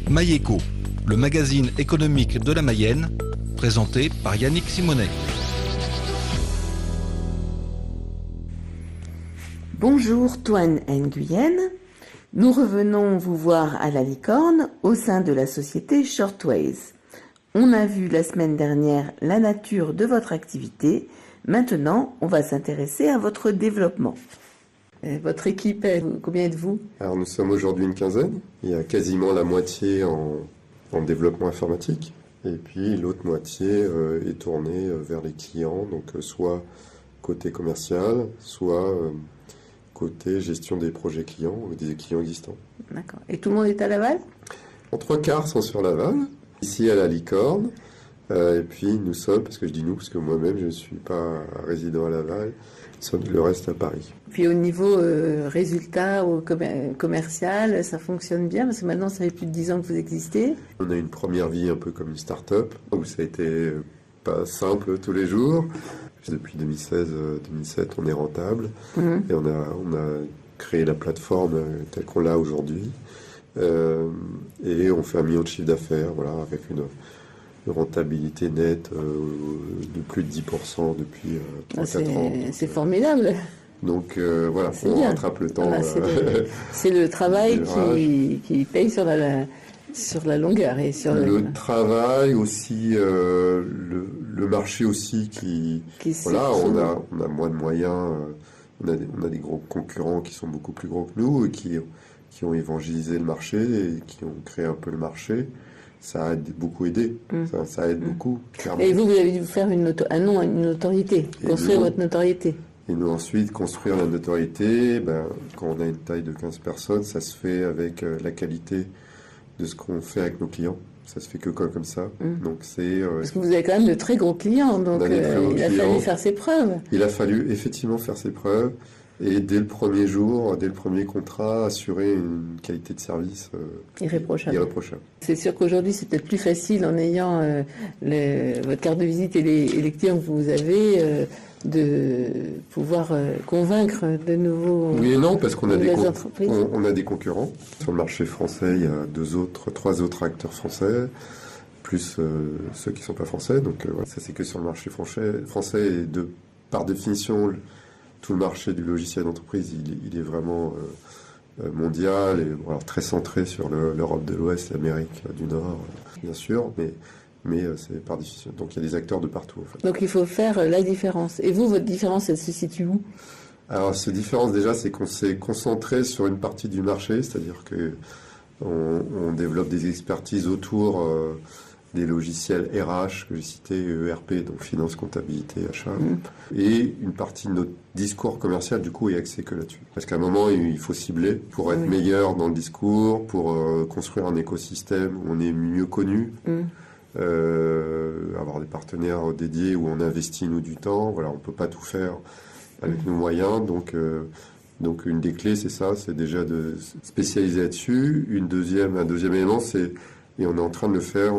Maïeco, le magazine économique de la Mayenne, présenté par Yannick Simonet. Bonjour Toine Nguyen, nous revenons vous voir à la Licorne au sein de la société Shortways. On a vu la semaine dernière la nature de votre activité, maintenant on va s'intéresser à votre développement. Votre équipe, combien êtes-vous? Alors nous sommes aujourd'hui une quinzaine, il y a quasiment la moitié en développement informatique, et puis l'autre moitié est tournée vers les clients, donc soit côté commercial, soit côté gestion des projets clients ou des clients existants. D'accord. Et tout le monde est à Laval? En 3/4 sont sur Laval, ici à la Licorne, et puis nous sommes, parce que je dis nous, parce que moi-même je ne suis pas résident à Laval, nous sommes le reste à Paris. Puis au niveau résultat ou commercial, ça fonctionne bien, parce que maintenant ça fait plus de 10 ans que vous existez. On a une première vie un peu comme une start-up, où ça a été pas simple tous les jours. Depuis 2016-2017, on est rentable, et on a créé la plateforme telle qu'on l'a aujourd'hui, et on fait 1 million de chiffre d'affaires, voilà, avec une rentabilité nette de plus de 10% depuis 3-4 ans. C'est formidable. Donc voilà, on rattrape le temps. Voilà, c'est le travail qui paye sur la longueur. Et sur le travail aussi, le marché aussi qui voilà, on a moins de moyens, on a des gros concurrents qui sont beaucoup plus gros que nous et qui ont évangélisé le marché et qui ont créé un peu le marché. Ça a beaucoup aidé, ça aide beaucoup, clairement. Et vous avez dû faire une notoriété, construire votre notoriété. Et nous ensuite, construire la notoriété, quand on a une taille de 15 personnes, ça se fait avec la qualité de ce qu'on fait avec nos clients. Ça se fait que comme ça. Donc c'est, parce que vous avez quand même de très gros clients, donc il a fallu faire ses preuves. Il a fallu effectivement faire ses preuves. Et dès le premier jour, dès le premier contrat, assurer une qualité de service irréprochable. C'est sûr qu'aujourd'hui, c'est peut-être plus facile en ayant votre carte de visite et les clients que vous avez de pouvoir convaincre de nouveaux. Oui et non, parce qu'on a entreprises. On a des concurrents. Sur le marché français, il y a 3 autres acteurs français, plus ceux qui ne sont pas français. Donc voilà, ça c'est que sur le marché français et par définition, tout le marché du logiciel d'entreprise, il est vraiment mondial et alors, très centré sur l'Europe de l'Ouest, l'Amérique du Nord, bien sûr, mais c'est par définition. Donc il y a des acteurs de partout. En fait. Donc il faut faire la différence. Et vous, votre différence, elle se situe où? Alors cette différence déjà, c'est qu'on s'est concentré sur une partie du marché, c'est-à-dire que on développe des expertises autour des logiciels RH que j'ai cités, ERP, donc finance, comptabilité, achat. Et une partie de notre discours commercial, du coup, est axée que là-dessus. Parce qu'à un moment, il faut cibler pour être meilleur dans le discours, pour construire un écosystème où on est mieux connu, avoir des partenaires dédiés où on investit, nous, du temps. Voilà, on peut pas tout faire avec nos moyens. Donc une des clés, c'est ça, c'est déjà de spécialiser là-dessus. Un deuxième élément, c'est et on est en train de le faire,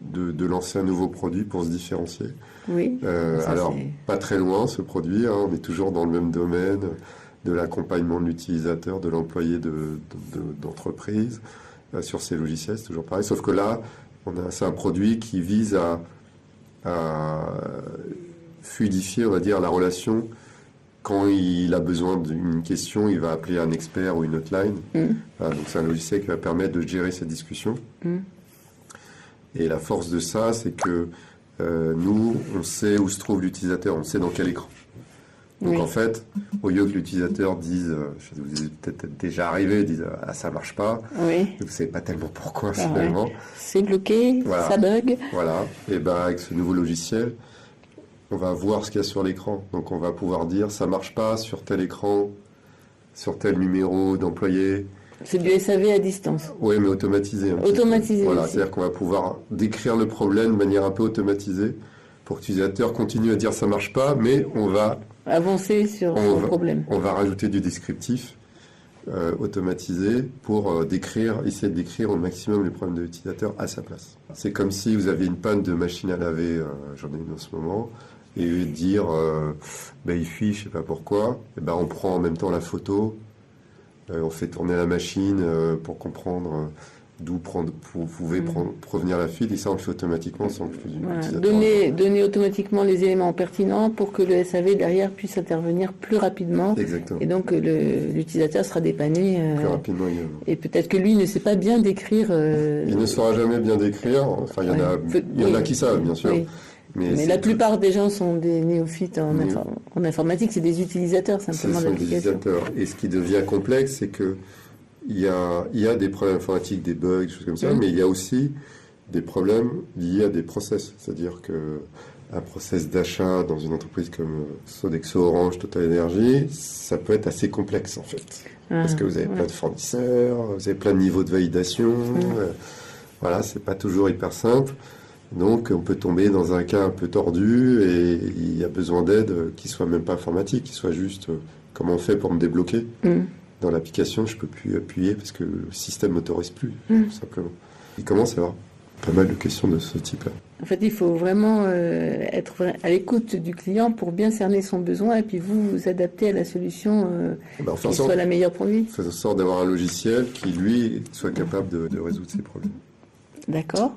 de lancer un nouveau produit pour se différencier. Oui. Alors, pas très loin, ce produit, on est toujours dans le même domaine de l'accompagnement de l'utilisateur, de l'employé d'entreprise sur ces logiciels, c'est toujours pareil. Sauf que là, c'est un produit qui vise à fluidifier, on va dire, la relation. Quand il a besoin d'une question, il va appeler un expert ou une hotline. Donc c'est un logiciel qui va permettre de gérer cette discussion. Et la force de ça, c'est que nous, on sait où se trouve l'utilisateur, on sait dans quel écran. Donc en fait, au lieu que l'utilisateur dise, vous êtes peut-être déjà arrivé, dise ça marche pas. Oui. Vous ne savez pas tellement pourquoi finalement. C'est bloqué, voilà. Ça bug. Voilà. Et avec ce nouveau logiciel, on va voir ce qu'il y a sur l'écran. Donc on va pouvoir dire ça marche pas sur tel écran, sur tel numéro d'employé. C'est du SAV à distance. Oui, mais automatisé. Automatisé. Voilà, c'est-à-dire qu'on va pouvoir décrire le problème de manière un peu automatisée pour que l'utilisateur continue à dire ça marche pas, mais on va avancer sur le problème. On va rajouter du descriptif automatisé pour essayer de décrire au maximum les problèmes de l'utilisateur à sa place. C'est comme si vous aviez une panne de machine à laver, j'en ai une en ce moment, et au lieu de dire il fuit, je sais pas pourquoi, on prend en même temps la photo, on fait tourner la machine pour comprendre provenir la fuite, et ça on le fait automatiquement sans que l'utilisateur... Donner automatiquement les éléments pertinents pour que le SAV derrière puisse intervenir plus rapidement. Exactement. Et donc l'utilisateur sera dépanné. Plus rapidement également. Et peut-être que lui ne sait pas bien décrire... Il ne saura jamais bien décrire, enfin il y en a qui savent bien sûr. Oui. Mais la plupart des gens sont des néophytes en informatique, c'est des utilisateurs simplement d'applications. Et ce qui devient complexe, c'est que il y a des problèmes informatiques, des bugs, des choses comme ça, mais il y a aussi des problèmes liés à des process. C'est-à-dire que un process d'achat dans une entreprise comme Sodexo, Orange, Total Energy, ça peut être assez complexe en fait. Parce que vous avez plein de fournisseurs, vous avez plein de niveaux de validation. Voilà, c'est pas toujours hyper simple. Donc, on peut tomber dans un cas un peu tordu et il y a besoin d'aide qui soit même pas informatique, qui soit juste comment on fait pour me débloquer. Dans l'application, je peux plus appuyer parce que le système m'autorise plus, tout simplement. Il commence à y avoir pas mal de questions de ce type-là. En fait, il faut vraiment être à l'écoute du client pour bien cerner son besoin et puis vous adapter à la solution qui soit la meilleure pour lui. Faire en sorte d'avoir un logiciel qui, lui, soit capable de résoudre ses problèmes. D'accord.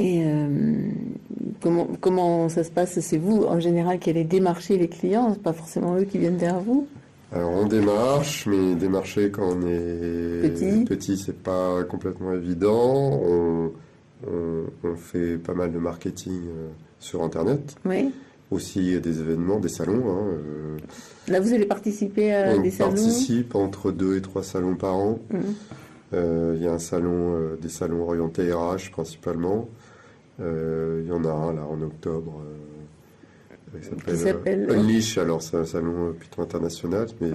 Et comment ça se passe? C'est vous, en général, qui allez démarcher les clients, c'est pas forcément eux qui viennent vers vous? Alors, on démarche, mais démarcher quand on est petit c'est pas complètement évident. On fait pas mal de marketing sur Internet. Oui. Aussi des événements, des salons. Là, vous allez participer à des salons? On participe entre 2 et 3 salons par an. Il y a des salons orientés RH principalement. Il y en a un là en octobre qui s'appelle Unleash. Alors c'est un salon plutôt international, mais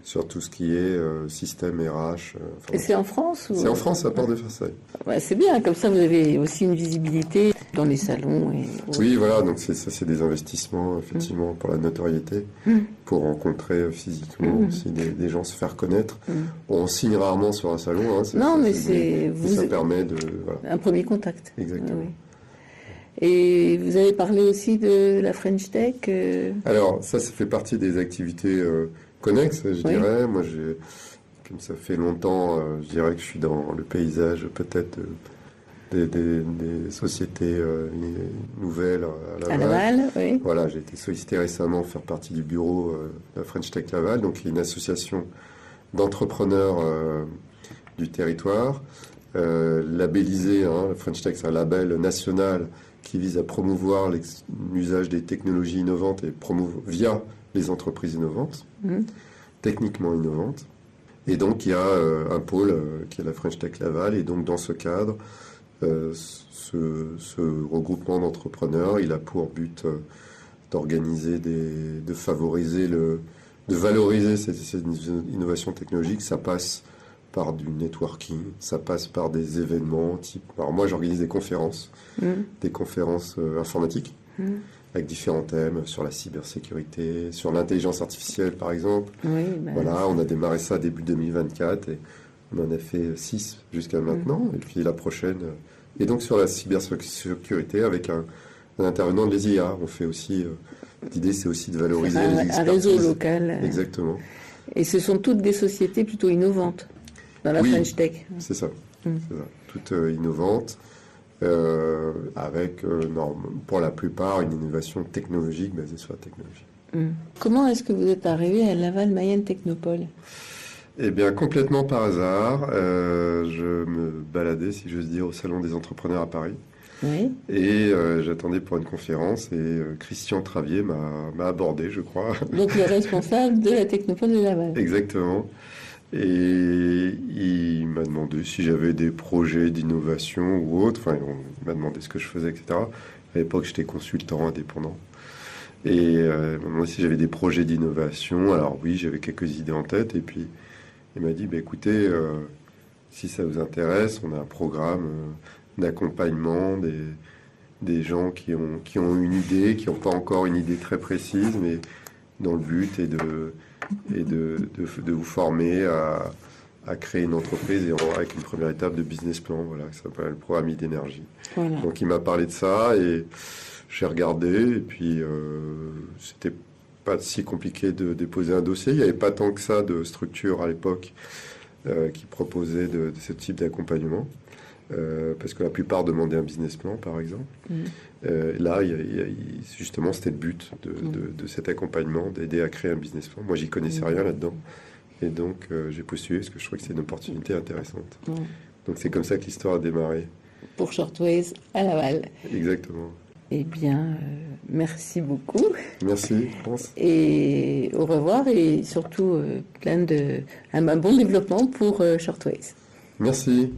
sur tout ce qui est système RH. Et c'est en France ou... C'est en France, à Porte de Versailles. Ouais, c'est bien, comme ça vous avez aussi une visibilité dans les salons. Oui, voilà, donc c'est des investissements effectivement pour la notoriété, pour rencontrer physiquement aussi des gens, se faire connaître. On signe rarement sur un salon. Mais ça permet de... Voilà. Un premier contact. Exactement. Oui. Et vous avez parlé aussi de la French Tech Alors, ça fait partie des activités connexes, je dirais. Moi, comme ça fait longtemps, je dirais que je suis dans le paysage peut-être des sociétés nouvelles à Laval. Oui. Voilà, j'ai été sollicité récemment pour faire partie du bureau de la French Tech Laval, donc il y a une association d'entrepreneurs du territoire, labellisée. La French Tech, c'est un label national qui vise à promouvoir l'usage des technologies innovantes et via les entreprises innovantes, techniquement innovantes. Et donc, il y a un pôle qui est la French Tech Laval. Et donc, dans ce cadre, ce regroupement d'entrepreneurs, il a pour but d'organiser, de favoriser, de valoriser ces innovations technologiques. Ça passe par du networking, ça passe par des événements type... Alors moi, j'organise des conférences informatiques, avec différents thèmes, sur la cybersécurité, sur l'intelligence artificielle, par exemple. Voilà, on a démarré ça début 2024, et on en a fait 6 jusqu'à maintenant, et puis la prochaine... Et donc sur la cybersécurité, avec un intervenant de l'ESIA, on fait aussi... L'idée, c'est aussi de valoriser les expertises. Un réseau local. Exactement. Et ce sont toutes des sociétés plutôt innovantes dans la French Tech. C'est ça. Toutes innovantes, avec, pour la plupart, une innovation technologique basée sur la technologie. Comment est-ce que vous êtes arrivé à Laval Mayenne Technopole? Eh bien, complètement par hasard. Je me baladais, si j'ose dire, au Salon des entrepreneurs à Paris. Oui. Et j'attendais pour une conférence et Christian Travier m'a abordé, je crois. Donc le responsable de la Technopole de Laval. Exactement. Et il m'a demandé si j'avais des projets d'innovation ou autre. Enfin, il m'a demandé ce que je faisais, etc. À l'époque, j'étais consultant indépendant. Et il m'a demandé si j'avais des projets d'innovation. Alors oui, j'avais quelques idées en tête. Et puis, il m'a dit, écoutez, si ça vous intéresse, on a un programme d'accompagnement des gens qui ont une idée, qui n'ont pas encore une idée très précise, mais dont le but est de vous former à créer une entreprise et avec une première étape de business plan, voilà, ça s'appelle le programme d'énergie. Voilà. Donc il m'a parlé de ça et j'ai regardé et puis c'était pas si compliqué de déposer un dossier. Il n'y avait pas tant que ça de structure à l'époque qui proposaient de ce type d'accompagnement. Parce que la plupart demandaient un business plan, par exemple. Là, justement, c'était le but de cet accompagnement, d'aider à créer un business plan. Moi, j'y connaissais rien là-dedans. Et donc, j'ai postulé parce que je trouvais que c'était une opportunité intéressante. Donc, c'est comme ça que l'histoire a démarré. Pour Shortways à Laval. Exactement. Eh bien, merci beaucoup. Merci, France. Et au revoir et surtout un bon développement pour Shortways. Merci.